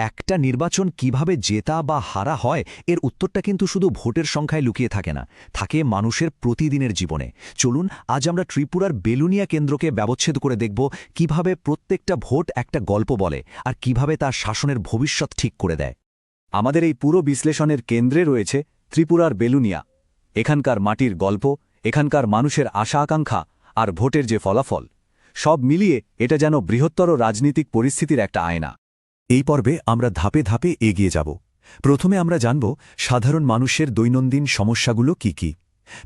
একটা নির্বাচন কিভাবে জেতা বা হারা হয় এর উত্তরটা কিন্তু শুধু ভোটের সংখ্যায় লুকিয়ে থাকে না, থাকে মানুষের প্রতিদিনের জীবনে। চলুন আজ আমরা ত্রিপুরার বেলুনিয়া কেন্দ্রকে ব্যবচ্ছেদ করে দেখব কিভাবে প্রত্যেকটা ভোট একটা গল্প বলে আর কিভাবে তার শাসনের ভবিষ্যৎ ঠিক করে দেয়। আমাদের এই পুরো বিশ্লেষণের কেন্দ্রে রয়েছে ত্রিপুরার বেলুনিয়া। এখানকার মাটির গল্প, এখানকার মানুষের আশা আকাঙ্ক্ষা আর ভোটের যে ফলাফল, সব মিলিয়ে এটা যেন বৃহত্তর রাজনীতিক পরিস্থিতির একটা আয়না। এই পর্বে আমরা ধাপে ধাপে এগিয়ে যাব। প্রথমে আমরা জানব সাধারণ মানুষের দৈনন্দিন সমস্যাগুলো কি কি।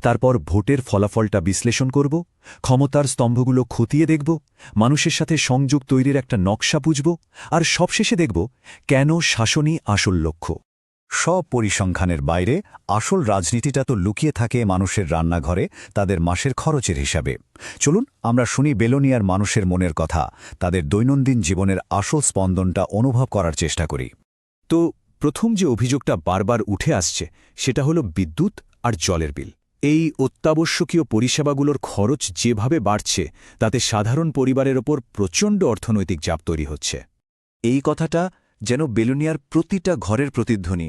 তারপর ভোটের ফলাফলটা বিশ্লেষণ করব, ক্ষমতার স্তম্ভগুলো খতিয়ে দেখব, মানুষের সাথে সংযোগ তৈরির একটা নকশা বুঝব, আর সবশেষে দেখব কেন শাসনই আসল লক্ষ্য। সব পরিসংখ্যানের বাইরে আসল রাজনীতিটা তো লুকিয়ে থাকে মানুষের রান্নাঘরে, তাদের মাসের খরচের হিসাবে। চলুন আমরা শুনি বেলোনিয়ার মানুষের মনের কথা, তাদের দৈনন্দিন জীবনের আসল স্পন্দনটা অনুভব করার চেষ্টা করি। তো প্রথম যে অভিযোগটা বারবার উঠে আসছে সেটা হলো বিদ্যুৎ আর জলের বিল। এই অত্যাবশ্যকীয় পরিষেবাগুলোর খরচ যেভাবে বাড়ছে তাতে সাধারণ পরিবারের ওপর প্রচণ্ড অর্থনৈতিক চাপ তৈরি হচ্ছে। এই কথাটা যেন বেলুনিয়ার প্রতিটা ঘরের প্রতিধ্বনি।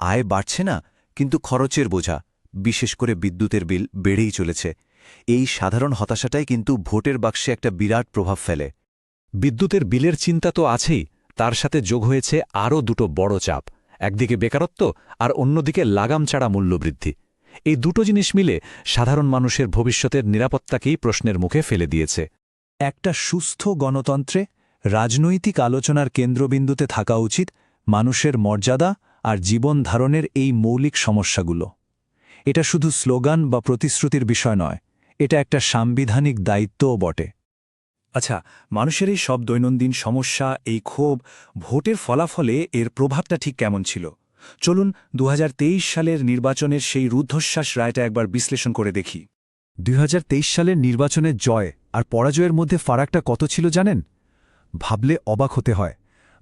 আয় বাড়ছে না, কিন্তু খরচের বোঝা, বিশেষ করে বিদ্যুতের বিল বেড়েই চলেছে। এই সাধারণ হতাশাটাই কিন্তু ভোটের বাক্সে একটা বিরাট প্রভাব ফেলে। বিদ্যুতের বিলের চিন্তা তো আছেই, তার সাথে যোগ হয়েছে আরও দুটো বড় চাপ, একদিকে বেকারত্ব আর অন্যদিকে লাগাম ছাড়া মূল্যবৃদ্ধি। এই দুটো জিনিস মিলে সাধারণ মানুষের ভবিষ্যতের নিরাপত্তাকেই প্রশ্নের মুখে ফেলে দিয়েছে। একটা সুস্থ গণতন্ত্রে রাজনৈতিক আলোচনার কেন্দ্রবিন্দুতে থাকা উচিত মানুষের মর্যাদা আর জীবন ধারণের এই মৌলিক সমস্যাগুলো। এটা শুধু স্লোগান বা প্রতিশ্রুতির বিষয় নয়, এটা একটা সাংবিধানিক দায়িত্বও বটে। আচ্ছা, মানুষের এই সব দৈনন্দিন সমস্যা, এই ক্ষোভ, ভোটের ফলাফলে এর প্রভাবটা ঠিক কেমন ছিল? চলুন ২০২৩ সালের নির্বাচনের সেই রুদ্ধশ্বাস রায়টা একবার বিশ্লেষণ করে দেখি। ২০২৩ সালের নির্বাচনের জয় আর পরাজয়ের মধ্যে ফারাকটা কত ছিল জানেন? ভাবলে অবাক হতে হয়।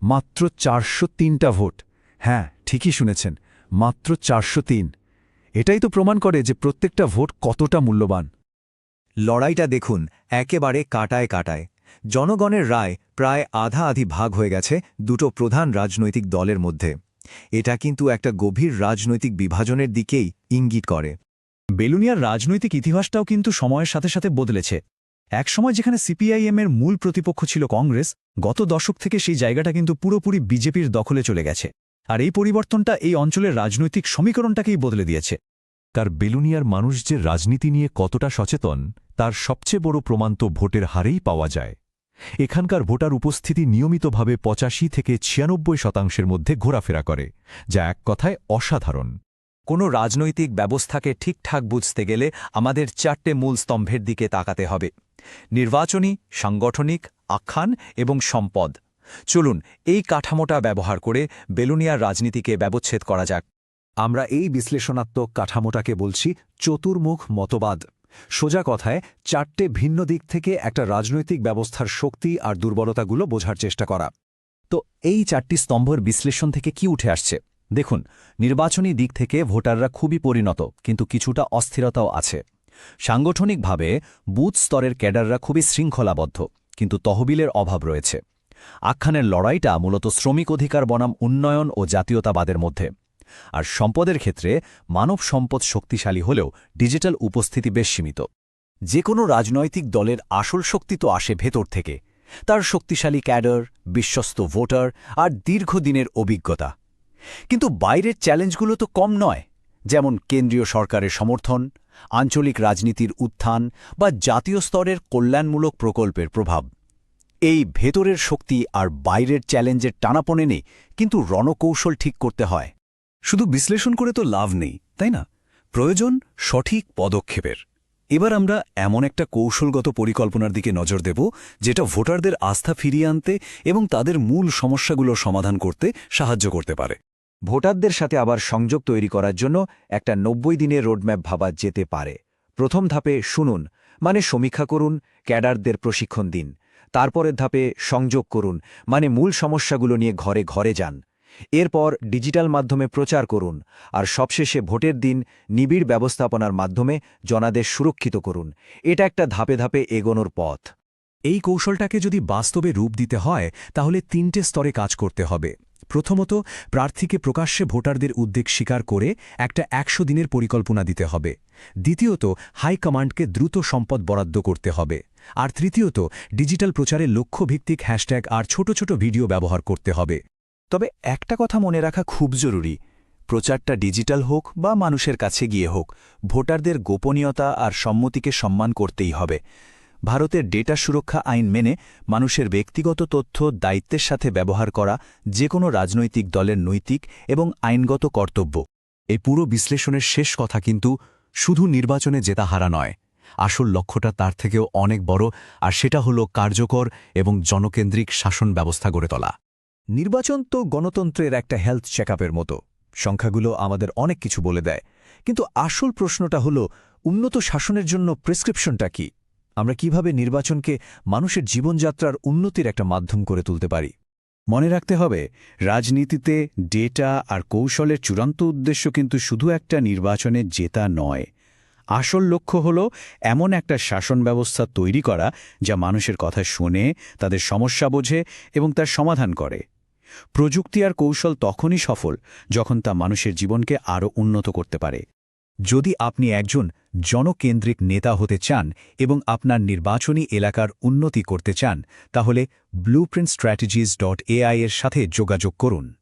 মাত্র ৪০৩টা ভোট। হ্যাঁ, ঠিকই শুনেছেন, মাত্র ৪০৩। এটাই তো প্রমাণ করে যে প্রত্যেকটা ভোট কতটা মূল্যবান। লড়াইটা দেখুন, একেবারে কাটায় কাটায়। জনগণের রায় প্রায় আধা-আধি ভাগ হয়ে গেছে দুটো প্রধান রাজনৈতিক দলের মধ্যে। এটা কিন্তু একটা গভীর রাজনৈতিক বিভাজনের দিকেই ইঙ্গিত করে। বেলুনিয়ার রাজনৈতিক ইতিহাসটাও কিন্তু সময়ের সাথে সাথে বদলেছে। একসময় যেখানে সিপিআইএমের মূল প্রতিপক্ষ ছিল কংগ্রেস, গত দশক থেকে সেই জায়গাটা কিন্তু পুরোপুরি বিজেপির দখলে চলে গেছে। আর এই পরিবর্তনটা এই অঞ্চলের রাজনৈতিক সমীকরণটাকেই বদলে দিয়েছে। তার বেলুনিয়ার মানুষ যে রাজনীতি নিয়ে কতটা সচেতন তার সবচেয়ে বড় প্রমাণ তো ভোটের হারেই পাওয়া যায়। এখানকার ভোটার উপস্থিতি নিয়মিতভাবে ৮৫ থেকে ৯৬% মধ্যে ঘোরাফেরা করে, যা এক কথায় অসাধারণ। কোনো রাজনৈতিক ব্যবস্থাকে ঠিকঠাক বুঝতে গেলে আমাদের ৪টে মূল স্তম্ভের দিকে তাকাতে হবে: নির্বাচনী, সাংগঠনিক, আখ্যান এবং সম্পদ। চলুন এই কাঠামোটা ব্যবহার করে বেলুনিয়ার রাজনীতিকে ব্যবচ্ছেদ করা যাক। আমরা এই বিশ্লেষণাত্মক কাঠামোটাকে বলছি চতুর্মুখ মতবাদ। সোজা কথায় ৪টে ভিন্ন দিক থেকে একটা রাজনৈতিক ব্যবস্থার শক্তি আর দুর্বলতাগুলো বোঝার চেষ্টা করা। তো এই ৪টি স্তম্ভের বিশ্লেষণ থেকে কি উঠে আসছে দেখুন। নির্বাচনী দিক থেকে ভোটাররা খুবই পরিণত, কিন্তু কিছুটা অস্থিরতাও আছে। সাংগঠনিকভাবে বুথ স্তরের ক্যাডাররা খুবই শৃঙ্খলাবদ্ধ, কিন্তু তহবিলের অভাব রয়েছে। আখ্যানের লড়াইটা মূলত শ্রমিক অধিকার বনাম উন্নয়ন ও জাতীয়তাবাদের মধ্যে। আর সম্পদের ক্ষেত্রে মানব সম্পদ শক্তিশালী হলেও ডিজিটাল উপস্থিতি বেশ সীমিত। যে কোনো রাজনৈতিক দলের আসল শক্তি তো আসে ভেতর থেকে, তার শক্তিশালী ক্যাডার, বিশ্বস্ত ভোটার আর দীর্ঘদিনের অভিজ্ঞতা। কিন্তু বাইরের চ্যালেঞ্জগুলো তো কম নয়, যেমন কেন্দ্রীয় সরকারের সমর্থন, আঞ্চলিক রাজনীতির উত্থান বা জাতীয় স্তরের কল্যাণমূলক প্রকল্পের প্রভাব। এই ভেতরের শক্তি আর বাইরের চ্যালেঞ্জের টানাপোড়েনে কিন্তু রণকৌশল ঠিক করতে হয়। শুধু বিশ্লেষণ করে তো লাভ নেই, তাই না? প্রয়োজন সঠিক পদক্ষেপের। এবার আমরা এমন একটা কৌশলগত পরিকল্পনার দিকে নজর দেব যেটা ভোটারদের আস্থা ফিরিয়ে আনতে এবং তাদের মূল সমস্যাগুলো সমাধান করতে সাহায্য করতে পারে। ভোটারদের সাথে আবার সংযোগ তৈরি করার জন্য একটা ৯০ দিনের রোডম্যাপ ভাবা যেতে পারে। প্রথম ধাপে শুনুন, মানে সমীক্ষা করুন, ক্যাডারদের প্রশিক্ষণ দিন। তারপরের ধাপে সংযোগ করুন, মানে মূল সমস্যাগুলো নিয়ে ঘরে ঘরে যান। এরপর ডিজিটাল মাধ্যমে প্রচার করুন, আর সবশেষে ভোটের দিন নিবিড় ব্যবস্থাপনার মাধ্যমে জনাদেশ সুরক্ষিত করুন। এটা একটা ধাপে ধাপে এগোনোর পথ। এই কৌশলটাকে যদি বাস্তবে রূপ দিতে হয় তাহলে ৩টে স্তরে কাজ করতে হবে। প্রথমত, প্রার্থীকে প্রকাশ্যে ভোটারদের উদ্বেগ স্বীকার করে একটা ১০০ দিনের পরিকল্পনা দিতে হবে। দ্বিতীয়ত, হাইকমান্ডকে দ্রুত সম্পদ বরাদ্দ করতে হবে। আর তৃতীয়ত, ডিজিটাল প্রচারে লক্ষ্যভিত্তিক হ্যাশট্যাগ আর ছোট ছোট ভিডিও ব্যবহার করতে হবে। তবে একটা কথা মনে রাখা খুব জরুরি, প্রচারটা ডিজিটাল হোক বা মানুষের কাছে গিয়ে হোক, ভোটারদের গোপনীয়তা আর সম্মতিকে সম্মান করতেই হবে। ভারতের ডেটা সুরক্ষা আইন মেনে মানুষের ব্যক্তিগত তথ্য দায়িত্বের সাথে ব্যবহার করা যে কোনো রাজনৈতিক দলের নৈতিক এবং আইনগত কর্তব্য। এই পুরো বিশ্লেষণের শেষ কথা কিন্তু শুধু নির্বাচনে জেতা হারা নয়, আসল লক্ষ্যটা তার থেকেও অনেক বড়, আর সেটা হলো কার্যকর এবং জনকেন্দ্রিক শাসন ব্যবস্থা গড়ে তোলা। নির্বাচন তো গণতন্ত্রের একটা হেলথ চেকআপের মতো। সংখ্যাগুলো আমাদের অনেক কিছু বলে দেয়, কিন্তু আসল প্রশ্নটা হলো উন্নত শাসনের জন্য প্রেসক্রিপশনটা কি? আমরা কিভাবে নির্বাচনকে মানুষের জীবনযাত্রার উন্নতির একটা মাধ্যম করে তুলতে পারি? মনে রাখতে হবে, রাজনীতিতে ডেটা আর কৌশলের চূড়ান্ত উদ্দেশ্য কিন্তু শুধু একটা নির্বাচনে জেতা নয়। আসল লক্ষ্য হল এমন একটা শাসন ব্যবস্থা তৈরি করা যা মানুষের কথা শোনে, তাদের সমস্যা বোঝে এবং তার সমাধান করে। প্রযুক্তি আর কৌশল তখনই সফল যখন তা মানুষের জীবনকে আরও উন্নত করতে পারে। যদি আপনি একজন জনকেন্দ্রিক নেতা হতে চান এবং আপনার নির্বাচনী এলাকার উন্নতি করতে চান, তাহলে blueprintstrategies.ai এর সাথে যোগাযোগ করুন।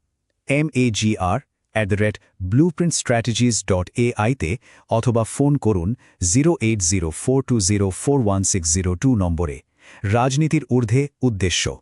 magr@blueprintstrategies.ai তে, অথবা ফোন করুন 08042041602 নম্বরে। রাজনীতির ঊর্ধ্বে উদ্দেশ্য।